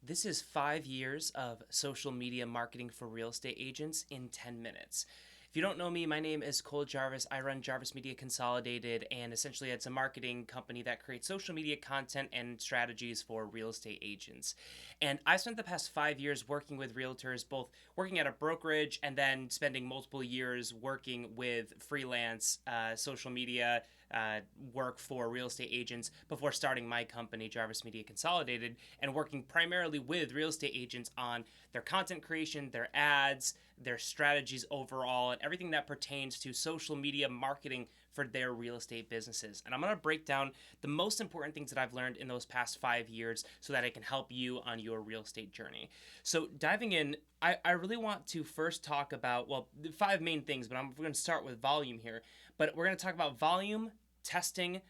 This is 5 years of social media marketing for real estate agents in 10 minutes. If you don't know me, my name is Jarvis. I run Jarvis Media Consolidated, and essentially it's a marketing company that creates social media content and strategies for real estate agents. And I spent the past 5 years working with realtors, both working at a brokerage and then spending multiple years working with freelance social media uh, work for real estate agents before starting my company, Jarvis Media Consolidated, and working primarily with real estate agents on their content creation, their ads, their strategies overall, and everything that pertains to social media marketing for their real estate businesses. And I'm going to break down the most important things that I've learned in those past 5 years so that I can help you on your real estate journey. So, diving in, I really want to first talk about, well, the five main things, but I'm going to start with volume here. But we're going to talk about volume, testing,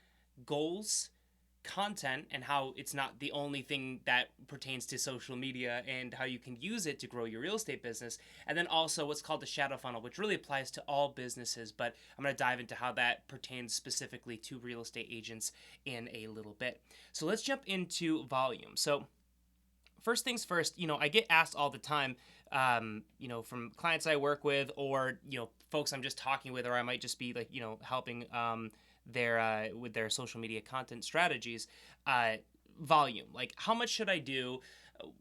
goals, content, and how it's not the only thing that pertains to social media and how you can use it to grow your real estate business. And then also what's called the shadow funnel, which really applies to all businesses, but I'm going to dive into how that pertains specifically to real estate agents in a little bit. So let's jump into volume. So first things first, I get asked all the time, from clients I work with, or folks I'm just talking with, or I might just be like, helping their with their social media content strategies. Volume, like how much should I do?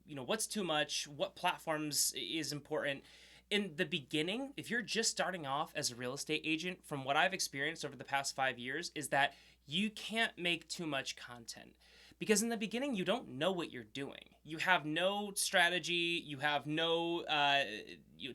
What's too much? What platforms is important? In the beginning, if you're just starting off as a real estate agent, from what I've experienced over the past 5 years, is that you can't make too much content because in the beginning you don't know what you're doing. You have no strategy, you have no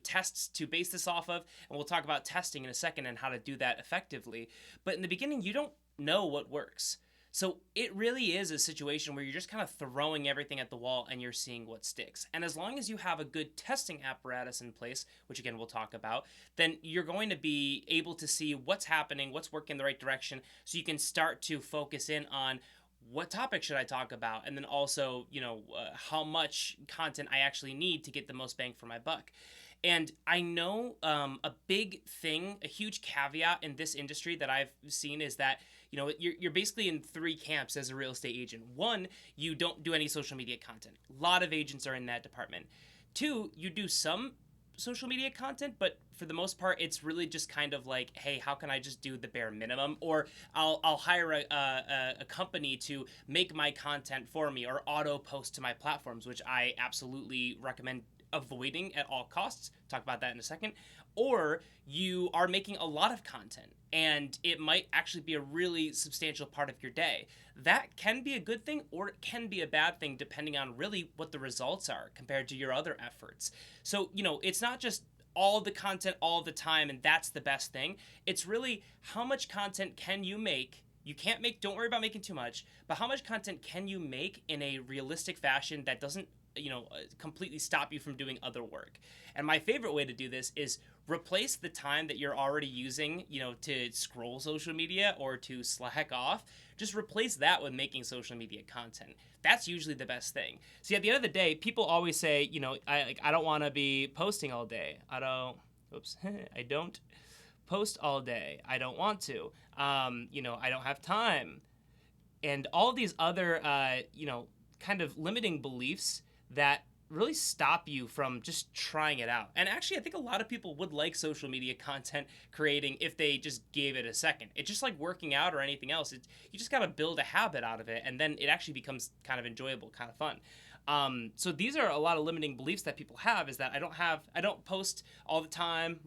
tests to base this off of, and we'll talk about testing in a second and how to do that effectively. But in the beginning you don't know what works. So it really is a situation where you're just kind of throwing everything at the wall and you're seeing what sticks. And as long as you have a good testing apparatus in place, which again we'll talk about, then you're going to be able to see what's happening, what's working in the right direction, so you can start to focus in on what topic should I talk about, and then also, how much content I actually need to get the most bang for my buck. And I know a big thing, a huge caveat in this industry that I've seen is that, you're basically in three camps as a real estate agent. One, you don't do any social media content. A lot of agents are in that department. Two, you do some social media content, but for the most part, it's really just kind of like, hey, how can I just do the bare minimum? Or I'll hire a company to make my content for me or auto post to my platforms, which I absolutely recommend avoiding at all costs. Talk about that in a second. Or you are making a lot of content and it might actually be a really substantial part of your day. That can be a good thing or it can be a bad thing depending on really what the results are compared to your other efforts. So, it's not just all the content all the time and that's the best thing. It's really how much content can you make. You can't make, don't worry about making too much, but how much content can you make in a realistic fashion that doesn't completely stop you from doing other work. And my favorite way to do this is replace the time that you're already using, to scroll social media or to slack off. Just replace that with making social media content. That's usually the best thing. See, at the end of the day, people always say, I don't want to be posting all day. I don't post all day. I don't want to. I don't have time. And all these other, kind of limiting beliefs that really stop you from just trying it out. And actually, I think a lot of people would like social media content creating if they just gave it a second. It's just like working out or anything else. You just got to build a habit out of it, and then it actually becomes kind of enjoyable, kind of fun. So these are a lot of limiting beliefs that people have, is that I don't post all the time.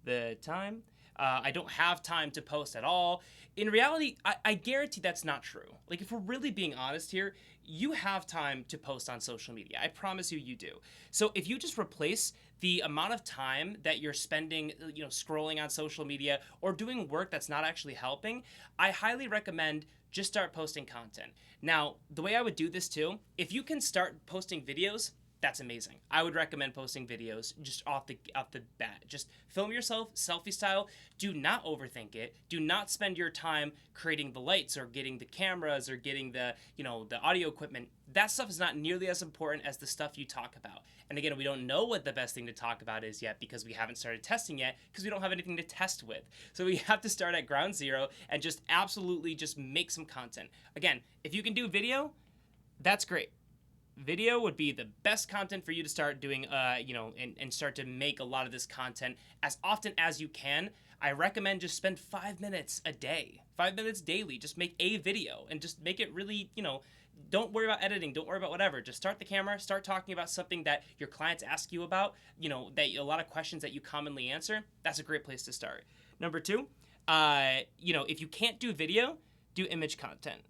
The time. I don't have time to post at all. In reality, I guarantee that's not true. Like, if we're really being honest here, you have time to post on social media. I promise you do. So if you just replace the amount of time that you're spending, scrolling on social media or doing work that's not actually helping, I highly recommend just start posting content. Now, the way I would do this too, if you can start posting videos, that's amazing. I would recommend posting videos just off the bat. Just film yourself selfie style. Do not overthink it. Do not spend your time creating the lights or getting the cameras or getting the audio equipment. That stuff is not nearly as important as the stuff you talk about. And again, we don't know what the best thing to talk about is yet because we haven't started testing yet because we don't have anything to test with. So we have to start at ground zero and just absolutely just make some content. Again, if you can do video, that's great. Video would be the best content for you to start doing, and start to make a lot of this content as often as you can. I recommend just spend 5 minutes a day, 5 minutes daily. Just make a video and just make it really, don't worry about editing. Don't worry about whatever. Just start the camera, start talking about something that your clients ask you about, that a lot of questions that you commonly answer. That's a great place to start. Number two, if you can't do video, do image content.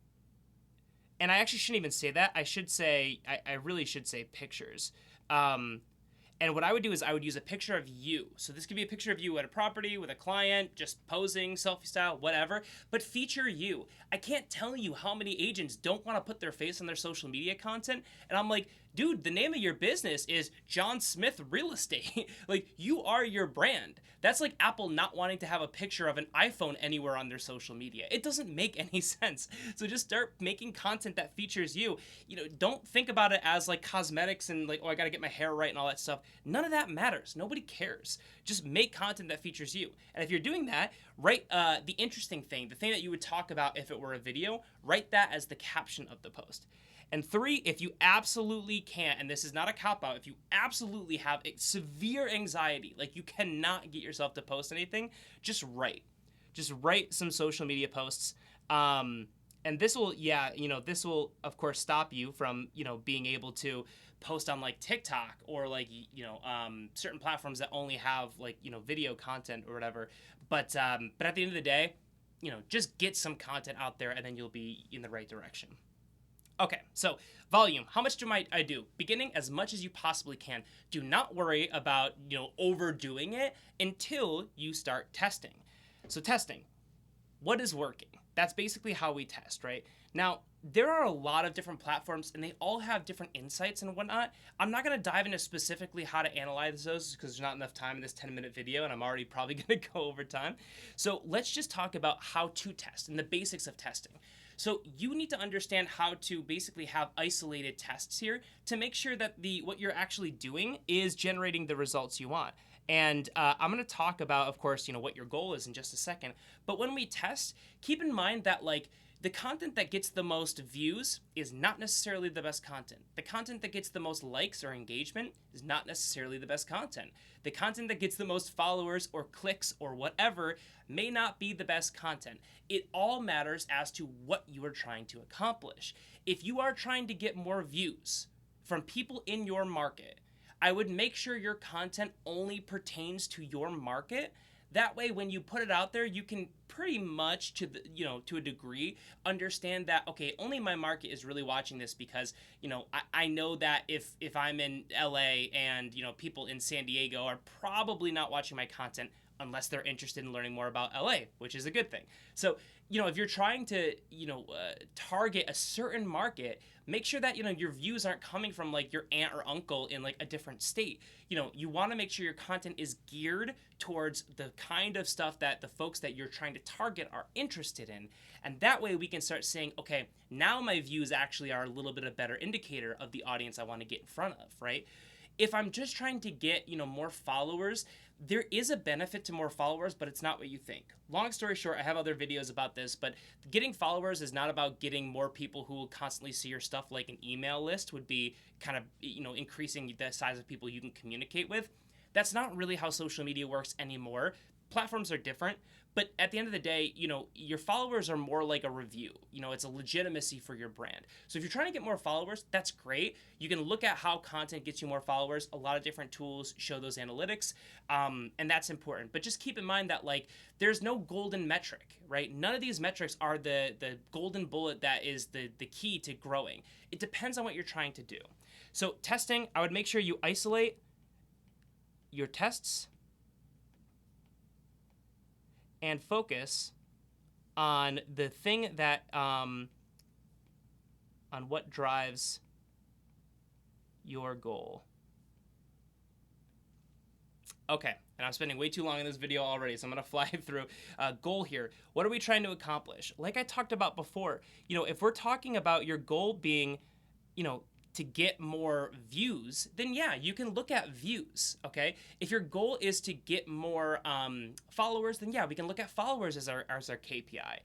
And I actually shouldn't even say that. I really should say pictures. And what I would do is I would use a picture of you. So this could be a picture of you at a property with a client, just posing, selfie style, whatever. But feature you. I can't tell you how many agents don't want to put their face on their social media content. And I'm like, dude, the name of your business is John Smith Real Estate. Like, you are your brand. That's like Apple not wanting to have a picture of an iPhone anywhere on their social media. It doesn't make any sense. So just start making content that features you. Don't think about it as like cosmetics and like, oh, I got to get my hair right and all that stuff. None of that matters. Nobody cares. Just make content that features you. And if you're doing that, write the interesting thing, the thing that you would talk about if it were a video, write that as the caption of the post. And three, if you absolutely can't, and this is not a cop-out, if you absolutely have severe anxiety, like you cannot get yourself to post anything, just write. Just write some social media posts. And this will, of course, stop you from, being able to post on like TikTok or like, certain platforms that only have like, video content or whatever. But at the end of the day, just get some content out there and then you'll be in the right direction. Okay, so volume. How much do I do? Beginning as much as you possibly can. Do not worry about, overdoing it until you start testing. So testing. What is working? That's basically how we test, right? Now, there are a lot of different platforms and they all have different insights and whatnot. I'm not going to dive into specifically how to analyze those because there's not enough time in this 10-minute video and I'm already probably going to go over time. So let's just talk about how to test and the basics of testing. So you need to understand how to basically have isolated tests here to make sure that what you're actually doing is generating the results you want. And I'm going to talk about, of course, what your goal is in just a second. But when we test, keep in mind that like the content that gets the most views is not necessarily the best content. The content that gets the most likes or engagement is not necessarily the best content. The content that gets the most followers or clicks or whatever may not be the best content. It all matters as to what you are trying to accomplish. If you are trying to get more views from people in your market, I would make sure your content only pertains to your market. That way, when you put it out there, you can pretty much, to a degree, understand that, okay, only my market is really watching this because, I know that if I'm in LA and, people in San Diego are probably not watching my content unless they're interested in learning more about LA, which is a good thing. So, if you're trying to, target a certain market, make sure that, your views aren't coming from like your aunt or uncle in like a different state. You want to make sure your content is geared towards the kind of stuff that the folks that you're trying to target are interested in. And that way we can start saying, okay, now my views actually are a little bit of a better indicator of the audience I want to get in front of, right? If I'm just trying to get, more followers, there is a benefit to more followers, but it's not what you think. Long story short, I have other videos about this, but getting followers is not about getting more people who will constantly see your stuff. Like an email list would be kind of, increasing the size of people you can communicate with. That's not really how social media works anymore. Platforms are different, but at the end of the day, your followers are more like a review. It's a legitimacy for your brand. So if you're trying to get more followers, that's great. You can look at how content gets you more followers. A lot of different tools show those analytics, and that's important. But just keep in mind that there's no golden metric, right? None of these metrics are the golden bullet that is the key to growing. It depends on what you're trying to do. So testing, I would make sure you isolate your tests and focus on the thing that, on what drives your goal. Okay, and I'm spending way too long in this video already, so I'm gonna fly through. Goal here, what are we trying to accomplish? Like I talked about before, if we're talking about your goal being, to get more views, then yeah, you can look at views, okay? If your goal is to get more followers, then yeah, we can look at followers as our KPI,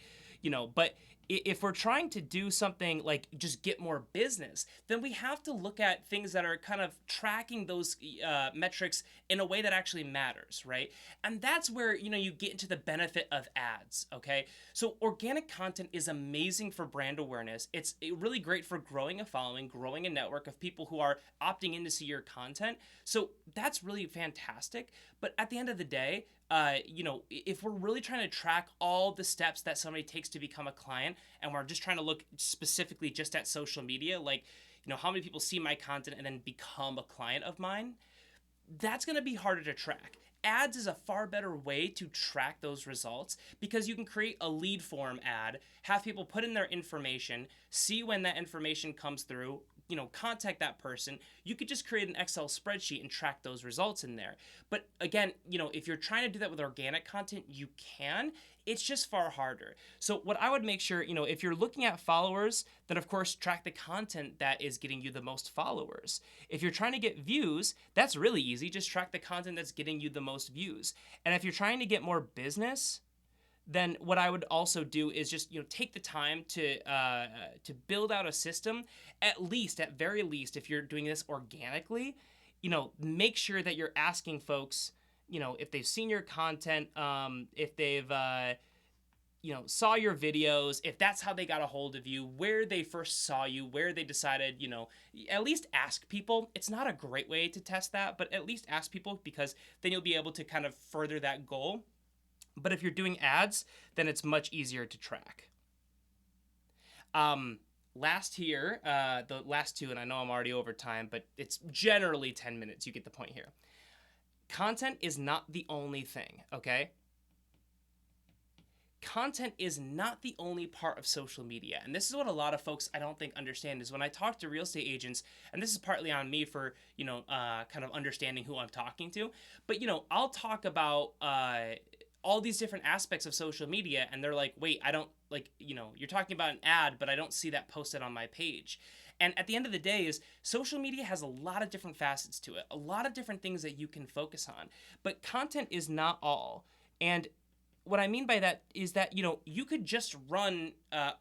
but if we're trying to do something like just get more business, then we have to look at things that are kind of tracking those metrics in a way that actually matters, right? And that's where you get into the benefit of ads. Okay, so organic content is amazing for brand awareness. It's really great for growing a following, growing a network of people who are opting in to see your content. So that's really fantastic. But at the end of the day, if we're really trying to track all the steps that somebody takes to become a client, and we're just trying to look specifically just at social media, like, how many people see my content and then become a client of mine, that's going to be harder to track. Ads is a far better way to track those results because you can create a lead form ad, have people put in their information, see when that information comes through, contact that person. You could just create an Excel spreadsheet and track those results in there. But again, if you're trying to do that with organic content, you can. It's just far harder. So what I would make sure, if you're looking at followers, then of course track the content that is getting you the most followers. If you're trying to get views, that's really easy. Just track the content that's getting you the most views. And if you're trying to get more business, then what I would also do is just take the time to build out a system. At very least, if you're doing this organically, make sure that you're asking folks, if they've seen your content, if they've saw your videos, if that's how they got a hold of you, where they first saw you, where they decided, at least ask people. It's not a great way to test that, but at least ask people, because then you'll be able to kind of further that goal. But if you're doing ads, then it's much easier to track. Last here, the last two, and I know I'm already over time, but it's generally 10 minutes. You get the point here. Content is not the only thing, okay? Content is not the only part of social media. And this is what a lot of folks I don't think understand, is when I talk to real estate agents, and this is partly on me for, kind of understanding who I'm talking to, but, I'll talk about all these different aspects of social media, and they're like, wait, I don't, like, you're talking about an ad, but I don't see that posted on my page. And at the end of the day is social media has a lot of different facets to it, a lot of different things that you can focus on, but content is not all. And what I mean by that is that, you could just run,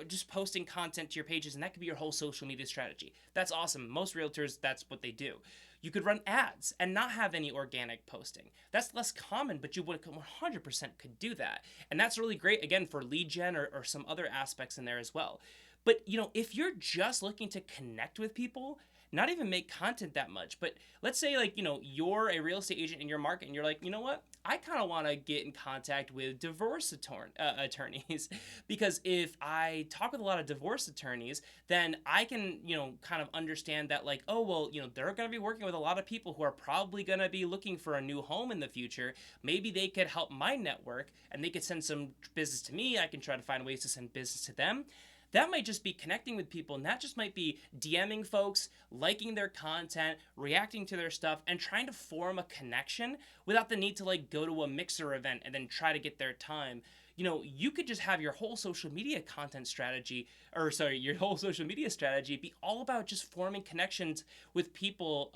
just posting content to your pages, and that could be your whole social media strategy. That's awesome. Most realtors, that's what they do. You could run ads and not have any organic posting. That's less common, but you would 100% could do that. And that's really great, again, for lead gen or some other aspects in there as well. But, if you're just looking to connect with people, not even make content that much, but let's say, like, you're a real estate agent in your market and you're like, you know what? I kind of want to get in contact with divorce attorneys because if I talk with a lot of divorce attorneys, then I can, kind of understand that, like, oh, well, they're going to be working with a lot of people who are probably going to be looking for a new home in the future. Maybe they could help my network and they could send some business to me. I can try to find ways to send business to them. That might just be connecting with people, and that just might be DMing folks, liking their content, reacting to their stuff, and trying to form a connection without the need to, like, go to a mixer event and then try to get their time. You could just have your whole social media content strategy, your whole social media strategy be all about just forming connections with people,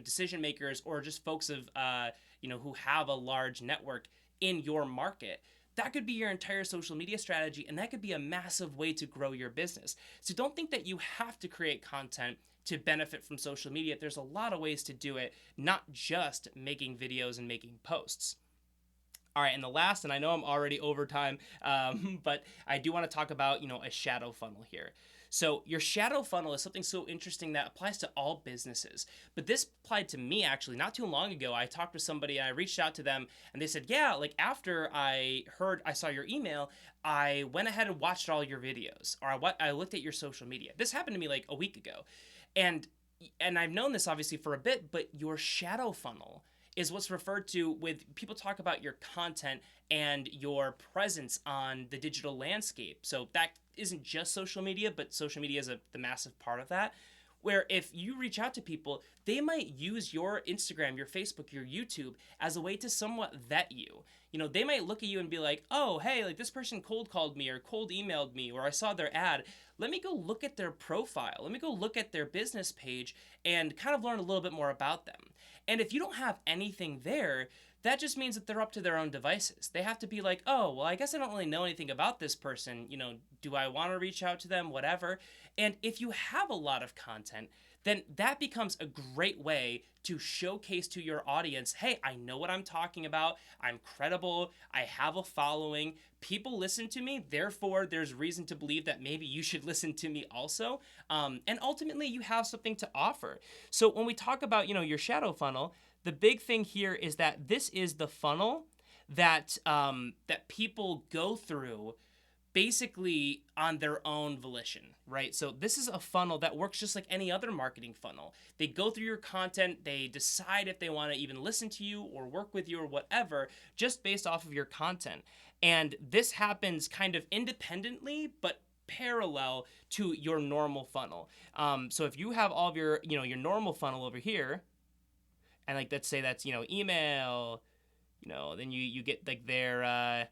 decision makers, or just folks of, who have a large network in your market. That could be your entire social media strategy, and that could be a massive way to grow your business. So don't think that you have to create content to benefit from social media. There's a lot of ways to do it, not just making videos and making posts. All right, and the last, and I know I'm already over time, but I do want to talk about, a shadow funnel here. So your shadow funnel is something so interesting that applies to all businesses. But this applied to me actually not too long ago. I talked to somebody and I reached out to them and they said, yeah, like after I saw your email, I went ahead and watched all your videos, or I looked at your social media. This happened to me like a week ago. And I've known this obviously for a bit, but your shadow funnel is what's referred to with people talk about your content and your presence on the digital landscape. So that isn't just social media, but social media is the massive part of that. Where if you reach out to people, they might use your Instagram, your Facebook, your YouTube as a way to somewhat vet you. They might look at you and be like, oh, hey, like this person cold called me or cold emailed me, or I saw their ad. Let me go look at their profile. Let me go look at their business page and kind of learn a little bit more about them. And if you don't have anything there, that just means that they're up to their own devices. They have to be like, oh, well, I guess I don't really know anything about this person. Do I want to reach out to them? Whatever. And if you have a lot of content, then that becomes a great way to showcase to your audience, hey, I know what I'm talking about. I'm credible. I have a following. People listen to me. Therefore, there's reason to believe that maybe you should listen to me also. And ultimately, you have something to offer. So when we talk about, your shadow funnel, the big thing here is that this is the funnel that that people go through basically on their own volition, right? So this is a funnel that works just like any other marketing funnel. They go through your content, they decide if they want to even listen to you or work with you or whatever, just based off of your content. And this happens kind of independently, but parallel to your normal funnel. So if you have all of your, your normal funnel over here, and like, let's say that's, email, then you get like their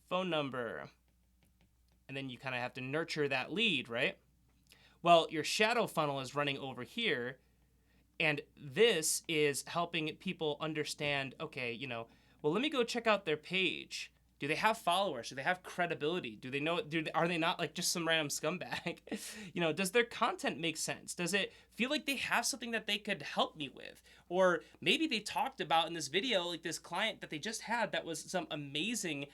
phone number, and then you kind of have to nurture that lead, right? Well, your shadow funnel is running over here, and this is helping people understand, okay, well, let me go check out their page. Do they have followers? Do they have credibility? Do they know? Are they not like just some random scumbag? Does their content make sense? Does it feel like they have something that they could help me with? Or maybe they talked about in this video, like this client that they just had that was some amazing,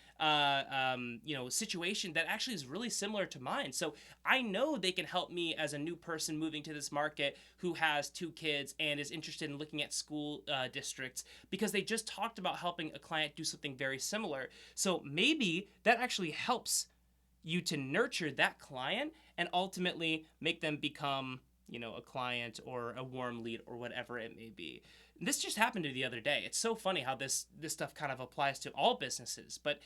situation that actually is really similar to mine. So I know they can help me as a new person moving to this market who has 2 kids and is interested in looking at school districts, because they just talked about helping a client do something very similar. So maybe that actually helps you to nurture that client and ultimately make them become, a client or a warm lead or whatever it may be. And this just happened to me the other day. It's so funny how this stuff kind of applies to all businesses. But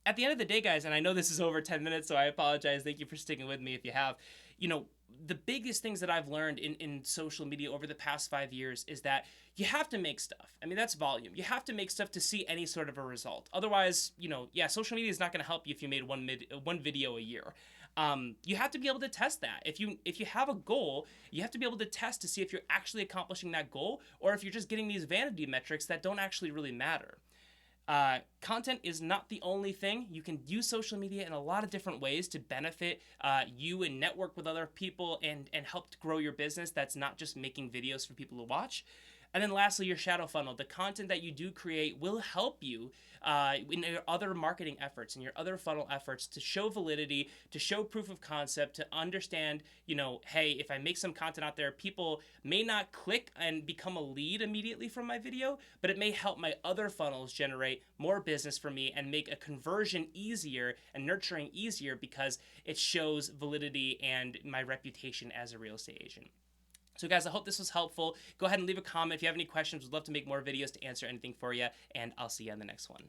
at the end of the day, guys, and I know this is over 10 minutes, so I apologize. Thank you for sticking with me if you have. The biggest things that I've learned in social media over the past 5 years is that you have to make stuff. I mean, that's volume. You have to make stuff to see any sort of a result. Otherwise, social media is not going to help you if you made one video a year. You have to be able to test that. If you have a goal, you have to be able to test to see if you're actually accomplishing that goal, or if you're just getting these vanity metrics that don't actually really matter. Content is not the only thing. You can use social media in a lot of different ways to benefit you and network with other people and help to grow your business. That's not just making videos for people to watch. And then lastly, your shadow funnel. The content that you do create will help you in your other marketing efforts and your other funnel efforts to show validity, to show proof of concept, to understand, hey, if I make some content out there, people may not click and become a lead immediately from my video, but it may help my other funnels generate more business for me and make a conversion easier and nurturing easier because it shows validity and my reputation as a real estate agent. So guys, I hope this was helpful. Go ahead and leave a comment if you have any questions. We'd love to make more videos to answer anything for you, and I'll see you on the next one.